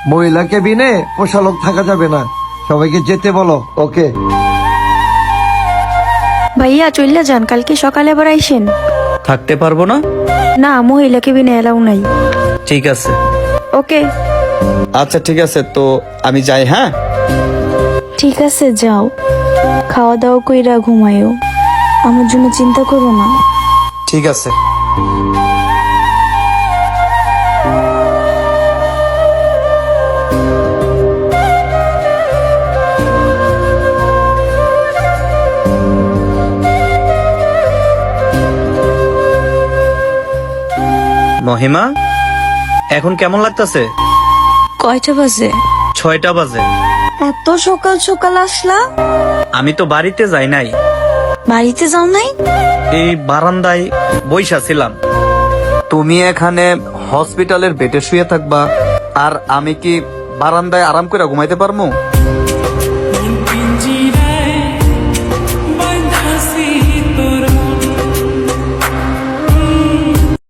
মহিলা কেবিনে পোষা লোক থাকা যাবে না, সবাইকে যেতে বলো। ওকে ভাইয়া চললে যান, কালকে সকালে আবার আইসেন। থাকতে পারবো না। না, মহিলা কেবিনে এলাও নাই। ঠিক আছে। ওকে আচ্ছা ঠিক আছে, তো আমি যাই। হ্যাঁ ঠিক আছে, যাও, খাওয়া দাওয়া কইরা ঘুমায়ও, আমার জন্য চিন্তা করো না। ঠিক আছে। মহিমা, এখন কেমন লাগতেছে? কয়টা বাজে? 6টা বাজে। এত সকাল সকাল আসলা? আমি তো বাড়িতে যাই নাই, বাড়িতে যাও নাই? এই বারান্দায় বইসা ছিলাম। তুমি এখানে হসপিটালের বেডে শুয়ে থাকবা, আর আমি কি বারান্দায় আরাম করে ঘুমাইতে পারবো?